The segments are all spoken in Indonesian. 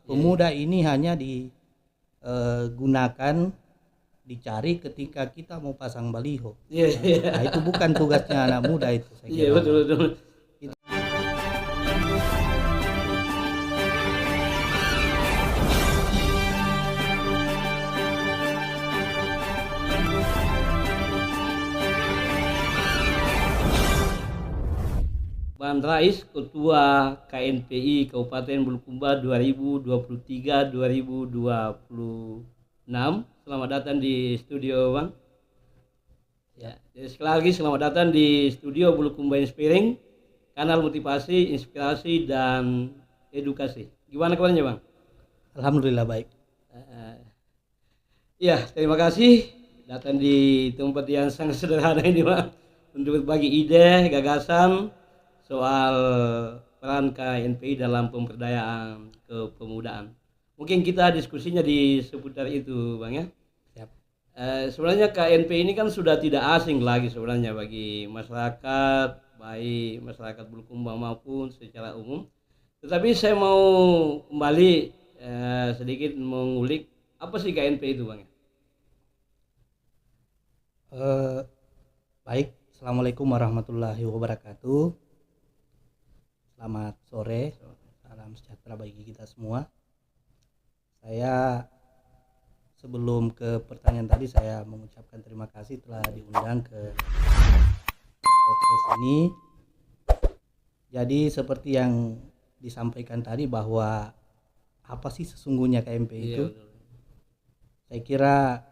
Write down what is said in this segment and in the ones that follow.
Pemuda ini hanya digunakan, dicari ketika kita mau pasang baliho. Nah, itu bukan tugasnya anak muda itu, saya kira. Iya, betul. Bang Rais, Ketua KNPI Kabupaten Bulukumba 2023-2026. Selamat datang di studio, Bang. Ya, jadi sekali lagi selamat datang di studio Bulukumba Inspiring, kanal motivasi, inspirasi, dan edukasi. Gimana kabarnya, Bang? Alhamdulillah baik. Ya, terima kasih datang di tempat yang sangat sederhana ini, Bang, untuk berbagi ide, gagasan soal peran KNPI dalam pemberdayaan kepemudaan. Mungkin kita diskusinya di seputar itu, Bang, ya. Siap. Sebenarnya KNPI ini kan sudah tidak asing lagi sebenarnya bagi masyarakat, baik masyarakat Bulukumba maupun secara umum. Tetapi saya mau kembali sedikit mengulik apa sih KNPI itu, Bang? Baik, Assalamualaikum warahmatullahi wabarakatuh. Selamat sore, salam sejahtera bagi kita semua. Saya sebelum ke pertanyaan tadi, saya mengucapkan terima kasih telah diundang ke podcast ini. Jadi seperti yang disampaikan tadi bahwa apa sih sesungguhnya KNPI itu? Saya kira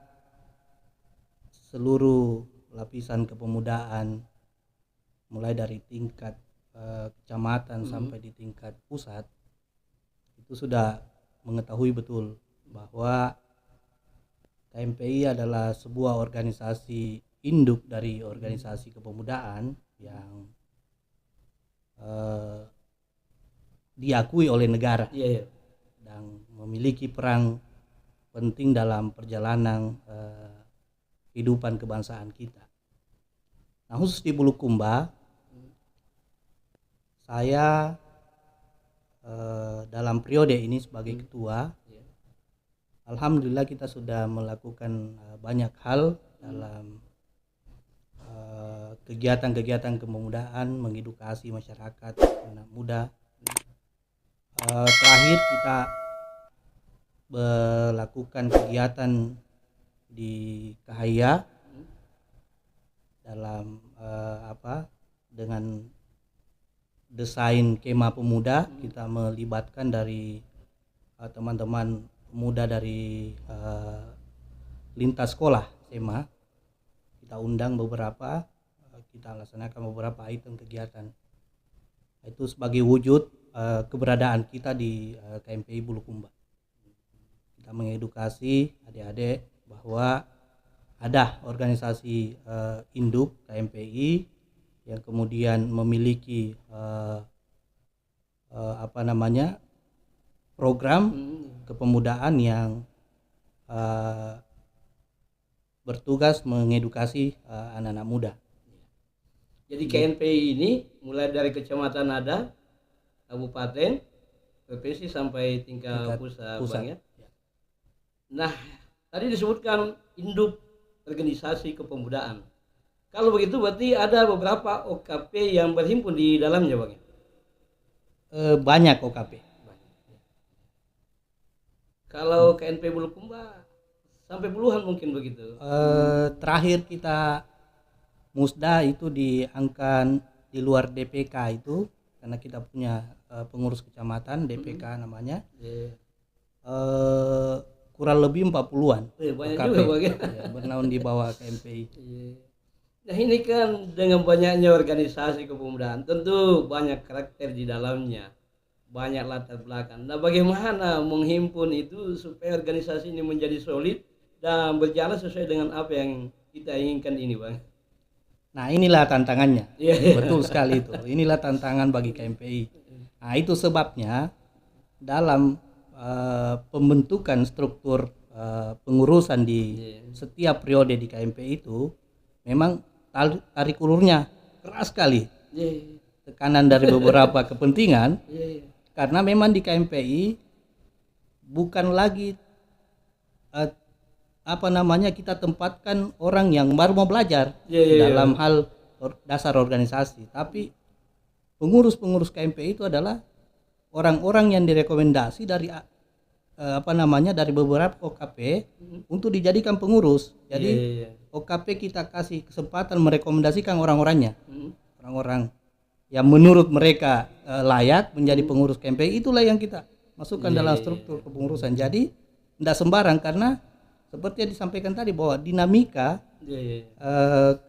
seluruh lapisan kepemudaan mulai dari tingkat kecamatan sampai di tingkat pusat itu sudah mengetahui betul bahwa KNPI adalah sebuah organisasi induk dari organisasi kepemudaan yang diakui oleh negara dan memiliki peran penting dalam perjalanan kehidupan kebangsaan kita. Nah, khusus di Bulukumba, saya dalam periode ini sebagai ketua, alhamdulillah kita sudah melakukan banyak hal dalam kegiatan-kegiatan kepemudaan, mengedukasi masyarakat anak muda. Terakhir kita melakukan kegiatan di Kahaya dalam dengan desain kemah pemuda. Kita melibatkan dari teman-teman pemuda dari lintas sekolah SMA. Kita undang beberapa, kita laksanakan beberapa item kegiatan. Itu sebagai wujud keberadaan kita di KNPI Bulukumba. Kita mengedukasi adik-adik bahwa ada organisasi induk KNPI yang kemudian memiliki program kepemudaan yang bertugas mengedukasi anak-anak muda. Jadi KNPI ini mulai dari kecamatan ada, kabupaten, provinsi sampai tingkat pusat, Bang, ya. Nah, tadi disebutkan induk organisasi kepemudaan. Kalau begitu berarti ada beberapa OKP yang berhimpun di dalamnya, Bang. Banyak OKP. Kalau KNPI Bulukumba sampai puluhan mungkin begitu. Terakhir kita musda itu diangkat di luar DPK itu, karena kita punya pengurus kecamatan DPK namanya. Kurang lebih 40-an. Banyak OKP juga, Bang, ya. Bernaung di bawah KNPI. Nah, ini kan dengan banyaknya organisasi kepemudaan, tentu banyak karakter di dalamnya, banyak latar belakang. Nah, bagaimana menghimpun itu supaya organisasi ini menjadi solid dan berjalan sesuai dengan apa yang kita inginkan ini, Bang? Nah, inilah tantangannya. Betul sekali itu. Inilah tantangan bagi KNPI. Nah, itu sebabnya dalam pembentukan struktur pengurusan di setiap periode di KNPI itu memang tarik ulurnya keras sekali. Tekanan dari beberapa kepentingan. Karena memang di KNPI bukan lagi kita tempatkan orang yang baru mau belajar dalam hal dasar organisasi, tapi pengurus KMPI itu adalah orang-orang yang direkomendasi dari dari beberapa OKP untuk dijadikan pengurus. Jadi OKP kita kasih kesempatan merekomendasikan orang-orangnya, orang-orang yang menurut mereka layak menjadi pengurus KMPI, itulah yang kita masukkan dalam struktur kepengurusan. Jadi tidak sembarang, karena seperti yang disampaikan tadi bahwa dinamika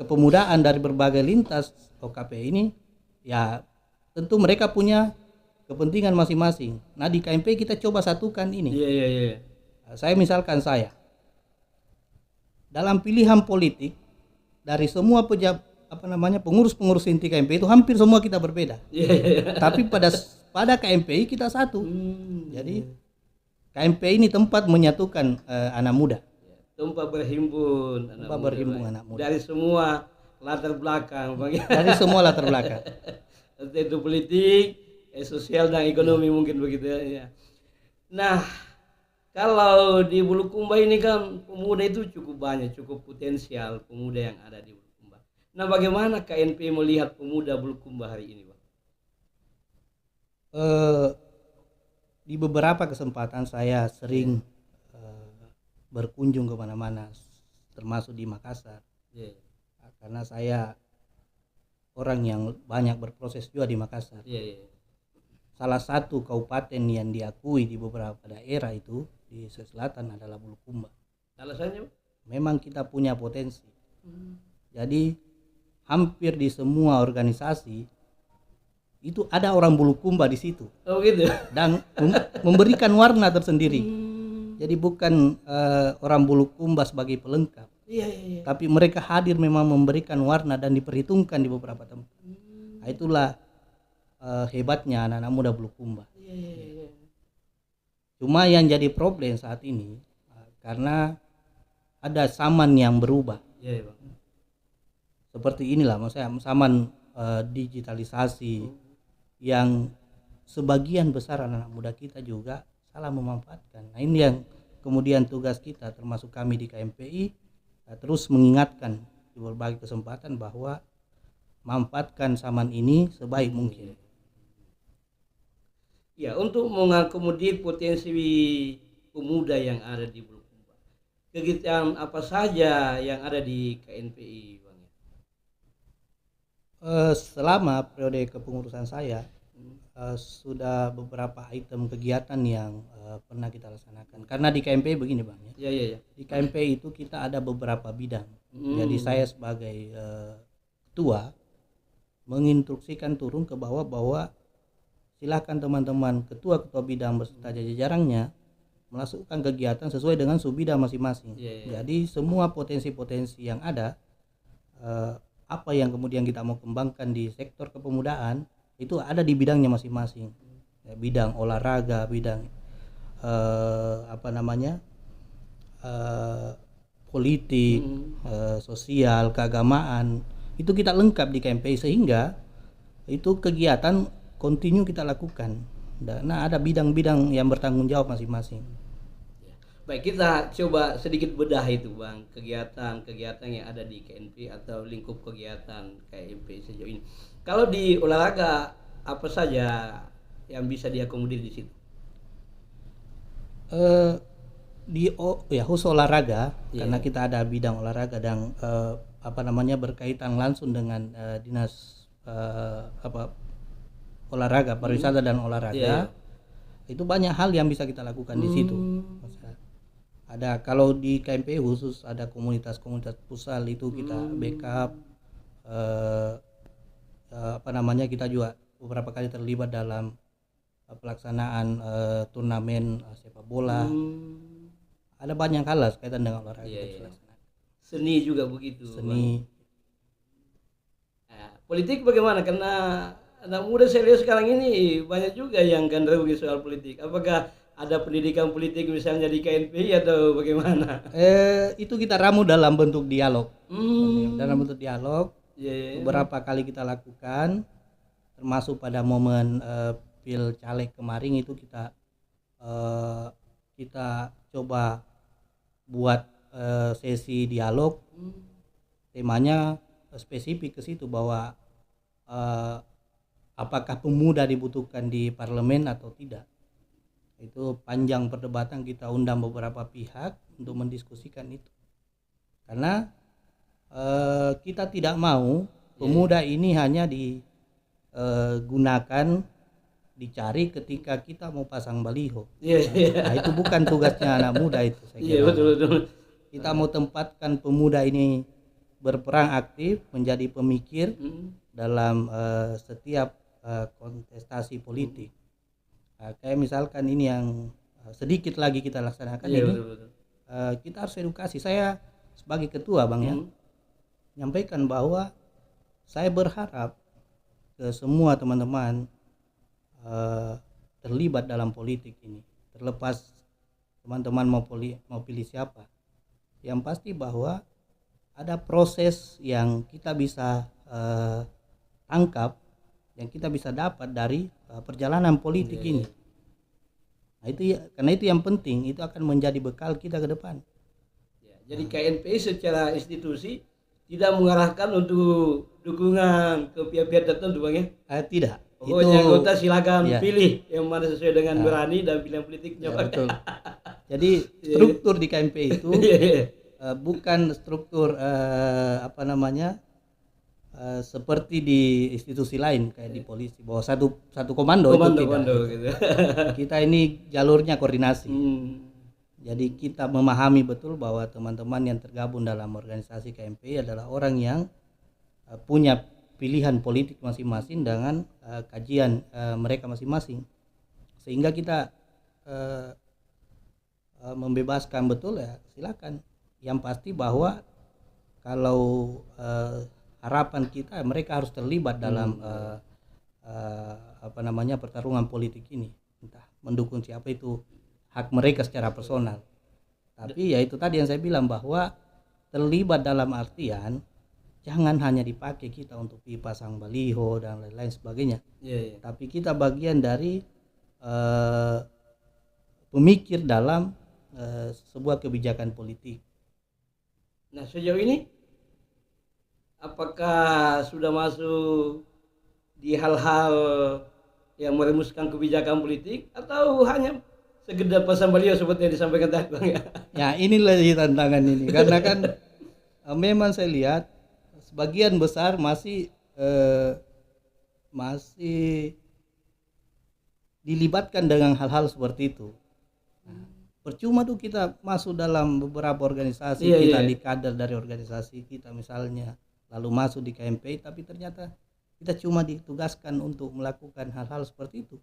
kepemudaan dari berbagai lintas OKP ini, ya tentu mereka punya kepentingan masing-masing. Nah, di KMPI kita coba satukan ini. Saya misalkan dalam pilihan politik dari semua pengurus-pengurus inti KMPI itu hampir semua kita berbeda. Tapi pada KMPI kita satu. Jadi KMPI ini tempat menyatukan anak muda. Tempat berhimpun anak muda. Dari semua latar belakang. Dari semua latar belakang. Itu politik, sosial dan ekonomi mungkin begitu ya. Nah, kalau di Bulukumba ini kan pemuda itu cukup banyak, cukup potensial pemuda yang ada di Bulukumba. Nah, bagaimana KNP melihat pemuda Bulukumba hari ini, Bang? Di beberapa kesempatan saya sering berkunjung ke mana-mana, termasuk di Makassar. Karena saya orang yang banyak berproses juga di Makassar. Salah satu kabupaten yang diakui di beberapa daerah itu di Sulawesi Selatan adalah Bulukumba. Alasannya? Memang kita punya potensi. Jadi hampir di semua organisasi itu ada orang Bulukumba di situ. Oh gitu. Dan memberikan warna tersendiri. Jadi bukan orang Bulukumba sebagai pelengkap. Tapi mereka hadir memang memberikan warna dan diperhitungkan di beberapa tempat. Nah, itulah hebatnya anak-anak muda Bulukumba. Cuma yang jadi problem saat ini karena ada zaman yang berubah. Seperti inilah, maksudnya zaman digitalisasi yang sebagian besar anak-anak muda kita juga salah memanfaatkan. Nah, ini yang kemudian tugas kita termasuk kami di KMPI terus mengingatkan di berbagai kesempatan bahwa manfaatkan zaman ini sebaik mungkin. Ya, untuk mengakomodir potensi pemuda yang ada di Bulukumba, kegiatan apa saja yang ada di KNPI, Bang? Selama periode kepengurusan saya sudah beberapa item kegiatan yang pernah kita laksanakan. Karena di KMPI begini, Bang, ya. Di KMPI itu kita ada beberapa bidang. Jadi saya sebagai ketua menginstruksikan turun ke bawah bahwa silakan teman-teman ketua-ketua bidang beserta jajarannya melakukan kegiatan sesuai dengan subbidang masing-masing. Jadi semua potensi-potensi yang ada, apa yang kemudian kita mau kembangkan di sektor kepemudaan itu ada di bidangnya masing-masing. Bidang olahraga, bidang politik, sosial, keagamaan, itu kita lengkap di KMPI sehingga itu kegiatan kontinu kita lakukan. Nah, ada bidang-bidang yang bertanggung jawab masing-masing. Baik, kita coba sedikit bedah itu, Bang, kegiatan-kegiatan yang ada di KNP atau lingkup kegiatan KNP sejauh ini. Kalau di olahraga apa saja yang bisa diakomodir di situ? Khusus olahraga, karena kita ada bidang olahraga dan berkaitan langsung dengan dinas olahraga, pariwisata dan olahraga. Itu banyak hal yang bisa kita lakukan di situ. Ada, kalau di KMP khusus ada komunitas-komunitas pusal itu kita backup. Kita juga beberapa kali terlibat dalam pelaksanaan turnamen sepak bola. Ada banyak hal kaitan dengan olahraga. Seni juga begitu. Seni. Politik bagaimana? Karena anak muda saya lihat sekarang ini banyak juga yang gandrungi soal politik. Apakah ada pendidikan politik misalnya di KNPI atau bagaimana? Itu kita ramu dalam bentuk dialog. Dalam bentuk dialog. Beberapa kali kita lakukan, termasuk pada momen pil caleg kemarin itu kita kita coba buat sesi dialog, temanya spesifik ke situ bahwa apakah pemuda dibutuhkan di parlemen atau tidak. Itu panjang perdebatan, kita undang beberapa pihak untuk mendiskusikan itu. Karena kita tidak mau pemuda ini hanya digunakan, dicari ketika kita mau pasang baliho. Nah, itu bukan tugasnya anak muda itu, saya kira. Betul. Kita mau tempatkan pemuda ini berperan aktif, menjadi pemikir dalam setiap kontestasi politik. Kayak misalkan ini yang sedikit lagi kita laksanakan ini, betul. Kita harus edukasi. Saya sebagai ketua Bang ya, menyampaikan bahwa saya berharap ke semua teman-teman terlibat dalam politik ini, terlepas teman-teman mau pilih siapa, yang pasti bahwa ada proses yang kita bisa tangkap, yang kita bisa dapat dari perjalanan politik ini. Nah itu ya, karena itu yang penting, itu akan menjadi bekal kita ke depan. Jadi KNPI secara institusi tidak mengarahkan untuk dukungan ke pihak-pihak tertentu Bang ya? Tidak. Pokoknya anggota silakan pilih yang mana sesuai dengan nurani dan pilihan politiknya. Betul. Jadi struktur di KNPI itu bukan struktur seperti di institusi lain kayak di polisi bahwa satu komando itu tidak. Gitu. Kita ini jalurnya koordinasi. Jadi kita memahami betul bahwa teman-teman yang tergabung dalam organisasi KNPI adalah orang yang punya pilihan politik masing-masing dengan kajian mereka masing-masing, sehingga kita membebaskan betul ya silakan. Yang pasti bahwa kalau harapan kita mereka harus terlibat dalam pertarungan politik ini, entah mendukung siapa, itu hak mereka secara personal. Tapi ya itu tadi yang saya bilang bahwa terlibat dalam artian jangan hanya dipakai kita untuk pasang baliho dan lain-lain sebagainya. Tapi kita bagian dari pemikir dalam sebuah kebijakan politik. Nah sejauh ini apakah sudah masuk di hal-hal yang merumuskan kebijakan politik atau hanya sekedar pasang baliho seperti yang disampaikan tadi Bang ya? Ya inilah tantangan ini, karena kan memang saya lihat sebagian besar masih dilibatkan dengan hal-hal seperti itu. Percuma tuh kita masuk dalam beberapa organisasi, kita di kader dari organisasi kita misalnya, lalu masuk di KNPI, tapi ternyata kita cuma ditugaskan untuk melakukan hal-hal seperti itu.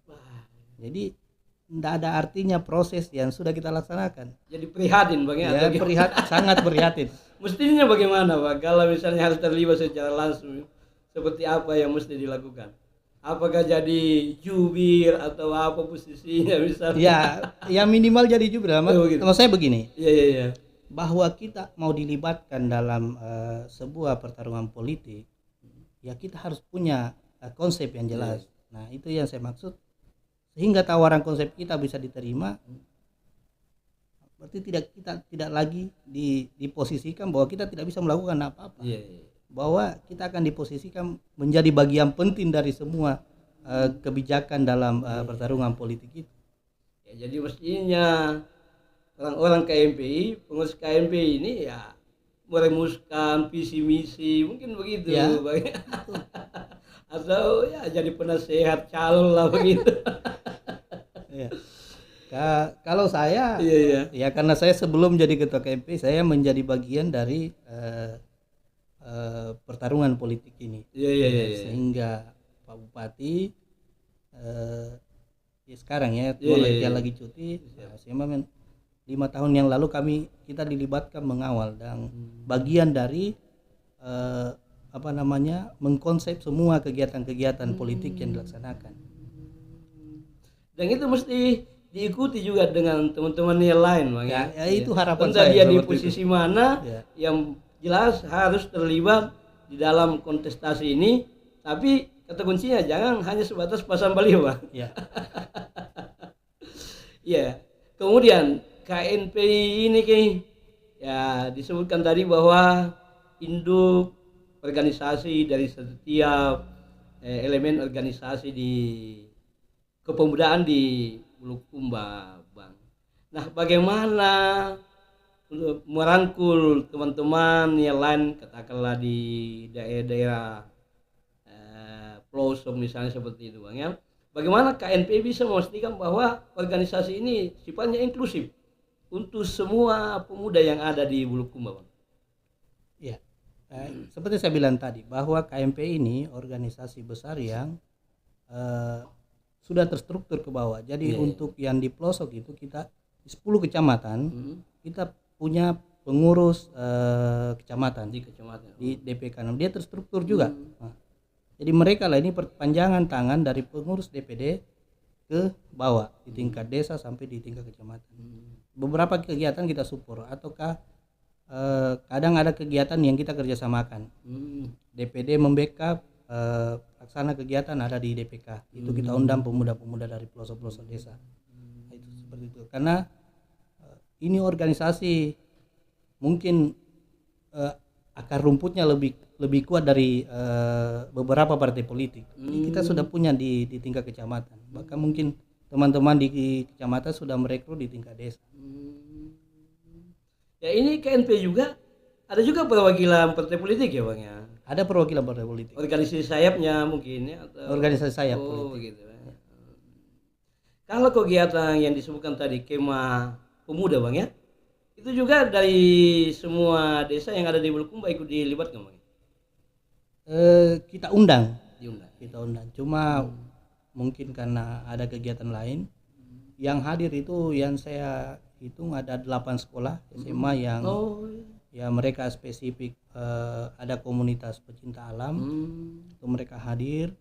Jadi tidak ada artinya proses yang sudah kita laksanakan. Jadi prihatin Bang ya? Sangat prihatin. Mestinya bagaimana Pak kalau misalnya harus terlibat secara langsung, seperti apa yang mesti dilakukan? Apakah jadi jubir atau apa posisinya misalnya? Ya minimal jadi jubir. Sama saya begini. Iya. Bahwa kita mau dilibatkan dalam sebuah pertarungan politik, ya kita harus punya konsep yang jelas. Nah itu yang saya maksud, sehingga tawaran konsep kita bisa diterima. Berarti kita tidak lagi diposisikan bahwa kita tidak bisa melakukan apa-apa. Bahwa kita akan diposisikan menjadi bagian penting dari semua kebijakan dalam pertarungan politik itu. Ya, jadi mestinya orang-orang KNPI, pengurus KNPI ini ya merumuskan visi misi, mungkin begitu ya. Atau ya jadi penasehat calon lah begitu. Ya. Kalau saya ya karena saya sebelum jadi ketua KNPI saya menjadi bagian dari pertarungan politik ini. Sehingga Pak Bupati sekarang ya mulai dia lagi cuti, saya 5 tahun yang lalu kita dilibatkan mengawal dan bagian dari mengkonsep semua kegiatan-kegiatan politik yang dilaksanakan. Dan itu mesti diikuti juga dengan teman-teman yang lain Bang ya. Itu harapan entah saya. Dia di posisi mana yang jelas harus terlibat di dalam kontestasi ini, tapi kata kuncinya jangan hanya sebatas pasang baliho Bang. Iya. Kemudian KNPI ini ya disebutkan tadi bahwa induk organisasi dari setiap elemen organisasi di kepemudaan di Bulukumba, Bang. Nah, bagaimana merangkul teman-teman yang lain, katakanlah di daerah-daerah pelosok misalnya seperti itu, Bang ya. Bagaimana KNPI bisa memastikan bahwa organisasi ini sifatnya inklusif untuk semua pemuda yang ada di Bulukumba, Bang? Ya, seperti saya bilang tadi bahwa KMPI ini organisasi besar yang sudah terstruktur ke bawah. Jadi untuk yang di pelosok itu kita di 10 kecamatan kita punya pengurus kecamatan di DPK. Dia terstruktur juga. Nah, jadi mereka lah ini perpanjangan tangan dari pengurus DPD ke bawah di tingkat desa sampai di tingkat kecamatan. Beberapa kegiatan kita support ataukah kadang ada kegiatan yang kita kerjasamakan. DPD membackup laksana kegiatan ada di DPK. Itu kita undang pemuda-pemuda dari pelosok-pelosok desa. Itu seperti itu. Karena ini organisasi mungkin akar rumputnya lebih kuat dari beberapa partai politik. Jadi kita sudah punya di tingkat kecamatan. Bahkan mungkin teman-teman di kecamatan sudah merekrut di tingkat desa. Ya ini KNP juga ada juga perwakilan partai politik ya, Bang ya. Ada perwakilan partai politik. Organisasi sayapnya mungkin ya atau organisasi sayap politik. Begitu. Kalau kegiatan yang disebutkan tadi kemah pemuda, Bang ya. Itu juga dari semua desa yang ada di Bulukumba ikut dilibatkan, Bang? Kita undang. Kita undang. Cuma mungkin karena ada kegiatan lain yang hadir itu yang saya hitung ada 8 sekolah SMA yang ya mereka spesifik ada komunitas pecinta alam. Itu mereka hadir.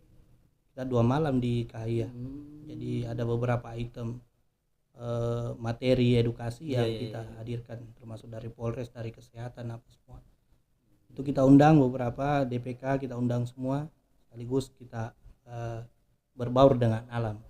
Kita 2 malam di Kahia. Jadi ada beberapa item materi edukasi yang kita hadirkan termasuk dari Polres, dari kesehatan apa semua. Itu kita undang beberapa DPK, kita undang semua sekaligus kita berbaur dengan alam.